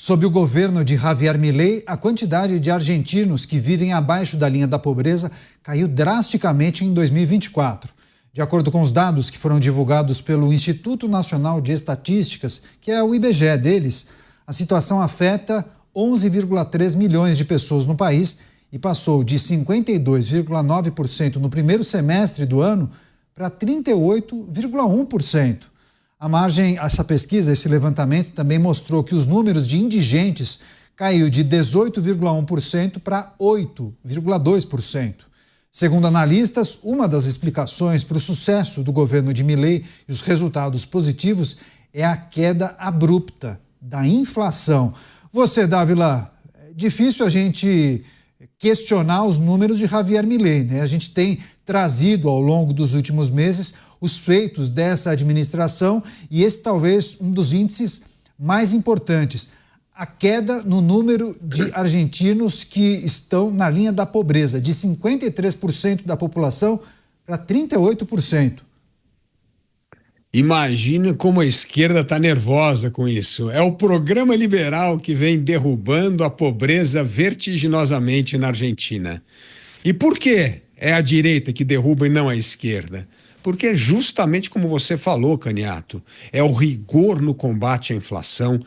Sob o governo de Javier Milei, a quantidade de argentinos que vivem abaixo da linha da pobreza caiu drasticamente em 2024. De acordo com os dados que foram divulgados pelo Instituto Nacional de Estatísticas, que é o IBGE deles, a situação afeta 11,3 milhões de pessoas no país e passou de 52,9% no primeiro semestre do ano para 38,1%. Essa pesquisa, esse levantamento também mostrou que os números de indigentes caiu de 18,1% para 8,2%. Segundo analistas, uma das explicações para o sucesso do governo de Milei e os resultados positivos é a queda abrupta da inflação. Você, Dávila, é difícil a gente questionar os números de Javier Milei, né? A gente tem trazido ao longo dos últimos meses os feitos dessa administração e esse talvez um dos índices mais importantes. A queda no número de argentinos que estão na linha da pobreza, de 53% da população para 38%. Imagina como a esquerda está nervosa com isso. É o programa liberal que vem derrubando a pobreza vertiginosamente na Argentina. E por que é a direita que derruba e não a esquerda? Porque é justamente como você falou, Caniato, é o rigor no combate à inflação,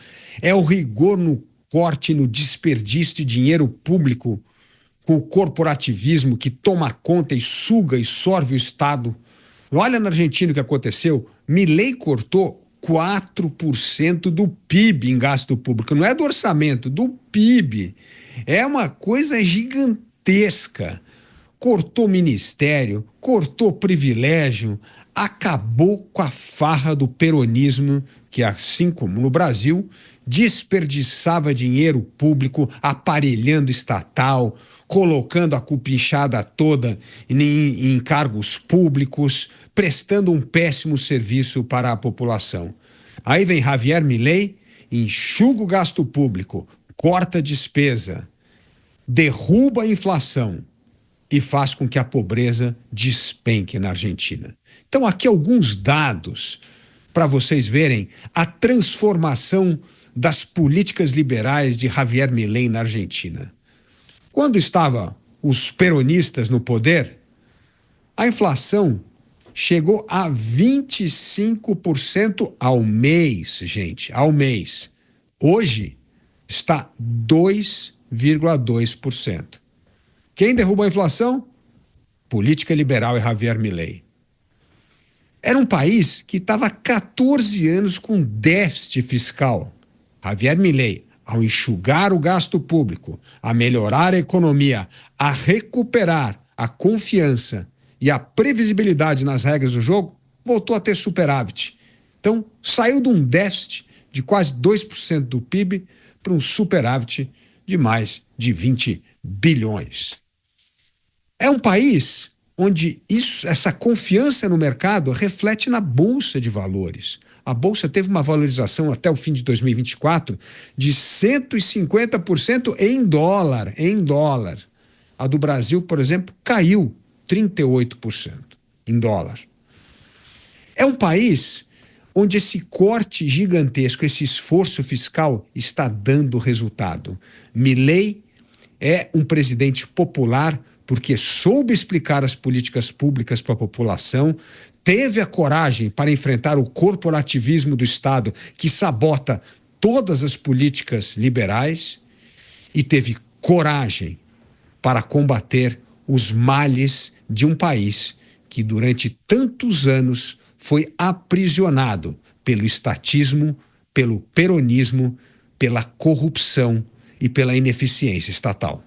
é o rigor no corte, no desperdício de dinheiro público, com o corporativismo que toma conta e suga e sorve o Estado. Olha na Argentina o que aconteceu. Milei cortou 4% do PIB em gasto público. Não é do orçamento, do PIB. É uma coisa gigantesca. Cortou ministério, cortou privilégio, acabou com a farra do peronismo, que assim como no Brasil, desperdiçava dinheiro público, aparelhando estatal, colocando a cupinchada toda em cargos públicos, prestando um péssimo serviço para a população. Aí vem Javier Milei, enxuga o gasto público, corta a despesa, derruba a inflação e faz com que a pobreza despenque na Argentina. Então, aqui alguns dados para vocês verem a transformação das políticas liberais de Javier Milei na Argentina. Quando estavam os peronistas no poder, a inflação chegou a 25% ao mês, gente, ao mês. Hoje está 2,2%. Quem derrubou a inflação? Política liberal e Javier Milei. Era um país que estava há 14 anos com déficit fiscal. Javier Milei, ao enxugar o gasto público, a melhorar a economia, a recuperar a confiança e a previsibilidade nas regras do jogo, voltou a ter superávit. Então, saiu de um déficit de quase 2% do PIB para um superávit de mais de 20 bilhões. É um país onde essa confiança no mercado reflete na Bolsa de Valores. A Bolsa teve uma valorização até o fim de 2024 de 150% em dólar. A do Brasil, por exemplo, caiu 38% em dólar. É um país onde esse corte gigantesco, esse esforço fiscal está dando resultado. Milei é um presidente popular porque soube explicar as políticas públicas para a população, teve a coragem para enfrentar o corporativismo do Estado que sabota todas as políticas liberais e teve coragem para combater os males de um país que durante tantos anos foi aprisionado pelo estatismo, pelo peronismo, pela corrupção e pela ineficiência estatal.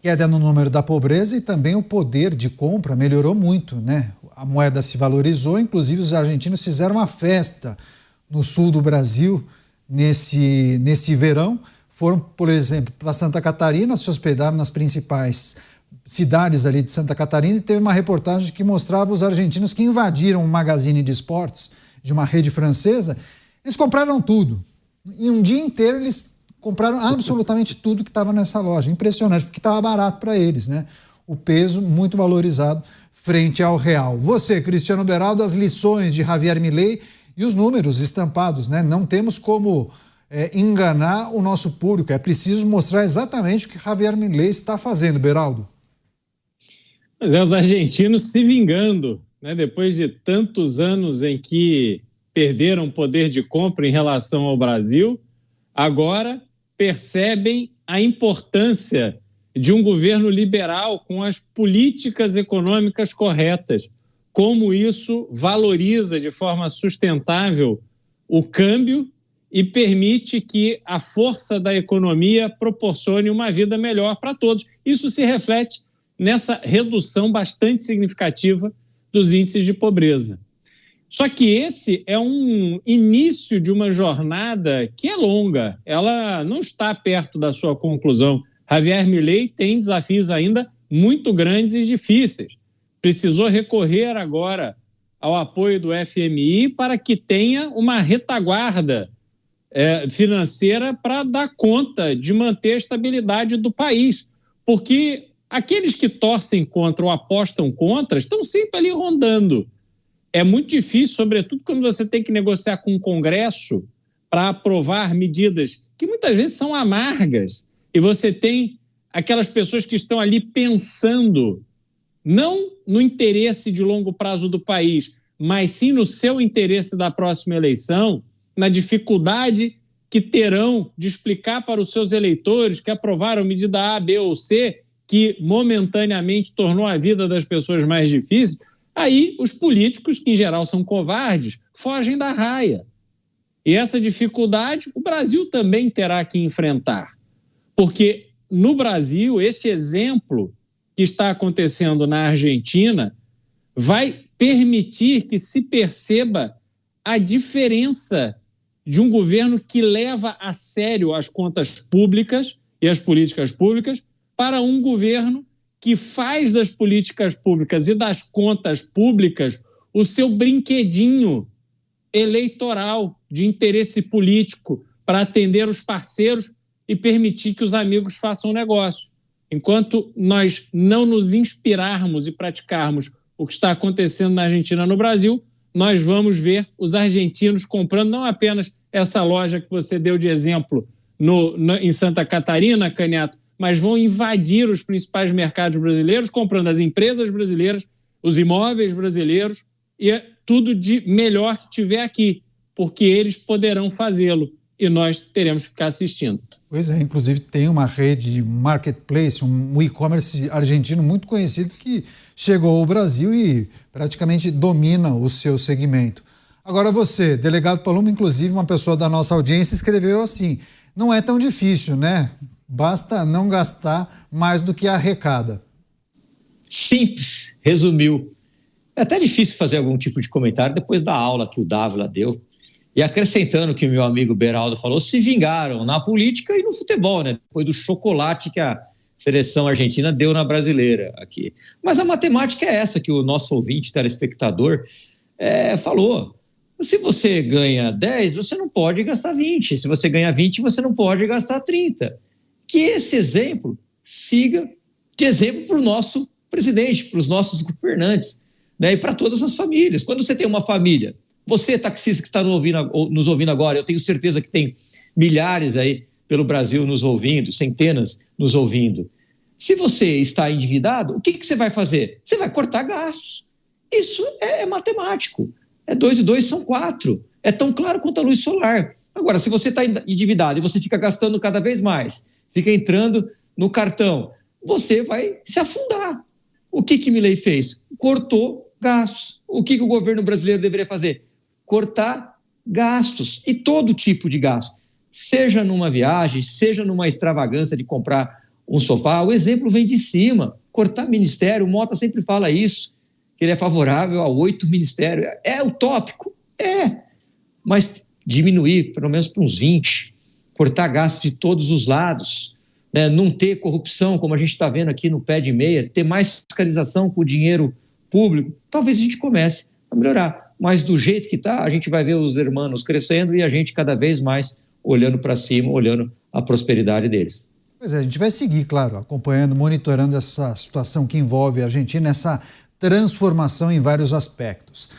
Queda no número da pobreza e também o poder de compra melhorou muito, né? A moeda se valorizou, inclusive os argentinos fizeram uma festa no sul do Brasil nesse verão. Foram, por exemplo, para Santa Catarina, se hospedaram nas principais cidades ali de Santa Catarina e teve uma reportagem que mostrava os argentinos que invadiram um magazine de esportes de uma rede francesa. Eles compraram tudo. Em um dia inteiro eles compraram absolutamente tudo que estava nessa loja. Impressionante, porque estava barato para eles, né? O peso muito valorizado frente ao real. Você, Cristiano Beraldo, as lições de Javier Milei e os números estampados, né? Não temos como enganar o nosso público. É preciso mostrar exatamente o que Javier Milei está fazendo, Beraldo. Mas os argentinos se vingando, né? Depois de tantos anos em que perderam poder de compra em relação ao Brasil, agora percebem a importância de um governo liberal com as políticas econômicas corretas, como isso valoriza de forma sustentável o câmbio e permite que a força da economia proporcione uma vida melhor para todos. Isso se reflete nessa redução bastante significativa dos índices de pobreza. Só que esse é um início de uma jornada que é longa, ela não está perto da sua conclusão. Javier Milei tem desafios ainda muito grandes e difíceis. Precisou recorrer agora ao apoio do FMI para que tenha uma retaguarda financeira para dar conta de manter a estabilidade do país, porque aqueles que torcem contra ou apostam contra estão sempre ali rondando. É muito difícil, sobretudo quando você tem que negociar com o Congresso para aprovar medidas que muitas vezes são amargas, e você tem aquelas pessoas que estão ali pensando não no interesse de longo prazo do país, mas sim no seu interesse da próxima eleição, na dificuldade que terão de explicar para os seus eleitores que aprovaram medida A, B ou C, que momentaneamente tornou a vida das pessoas mais difícil. Aí os políticos, que em geral são covardes, fogem da raia. E essa dificuldade o Brasil também terá que enfrentar. Porque no Brasil, este exemplo que está acontecendo na Argentina vai permitir que se perceba a diferença de um governo que leva a sério as contas públicas e as políticas públicas para um governo que faz das políticas públicas e das contas públicas o seu brinquedinho eleitoral de interesse político para atender os parceiros e permitir que os amigos façam negócio. Enquanto nós não nos inspirarmos e praticarmos o que está acontecendo na Argentina no Brasil, nós vamos ver os argentinos comprando não apenas essa loja que você deu de exemplo em Santa Catarina, Canhato, mas vão invadir os principais mercados brasileiros, comprando as empresas brasileiras, os imóveis brasileiros e tudo de melhor que tiver aqui, porque eles poderão fazê-lo e nós teremos que ficar assistindo. Pois é, inclusive tem uma rede de marketplace, um e-commerce argentino muito conhecido que chegou ao Brasil e praticamente domina o seu segmento. Agora você, delegado Palumbo, inclusive uma pessoa da nossa audiência, escreveu assim: não é tão difícil, né? Basta não gastar mais do que arrecada. Simples, resumiu. É até difícil fazer algum tipo de comentário depois da aula que o Dávila deu. E acrescentando o que o meu amigo Beraldo falou, se vingaram na política e no futebol, né? Depois do chocolate que a seleção argentina deu na brasileira aqui. Mas a matemática é essa que o nosso ouvinte, telespectador, falou. Se você ganha 10, você não pode gastar 20. Se você ganha 20, você não pode gastar 30. Que esse exemplo siga de exemplo para o nosso presidente, para os nossos governantes, né? E para todas as famílias. Quando você tem uma família, você, taxista que está nos ouvindo agora, eu tenho certeza que tem milhares aí pelo Brasil nos ouvindo, centenas nos ouvindo. Se você está endividado, o que você vai fazer? Você vai cortar gastos. Isso é matemático. 2 e 2 são 4. É tão claro quanto a luz solar. Agora, se você está endividado e você fica gastando cada vez mais, fica entrando no cartão, você vai se afundar. O que Milei fez? Cortou gastos. O que o governo brasileiro deveria fazer? Cortar gastos, e todo tipo de gasto, seja numa viagem, seja numa extravagância de comprar um sofá. O exemplo vem de cima. Cortar ministério, o Mota sempre fala isso, que ele é favorável a 8 ministérios. É utópico? Mas diminuir pelo menos para uns 20, cortar gastos de todos os lados, né? Não ter corrupção, como a gente está vendo aqui no pé de meia, ter mais fiscalização com o dinheiro público, talvez a gente comece a melhorar. Mas do jeito que está, a gente vai ver os irmãos crescendo e a gente cada vez mais olhando para cima, olhando a prosperidade deles. Pois é, a gente vai seguir, claro, acompanhando, monitorando essa situação que envolve a Argentina, essa transformação em vários aspectos.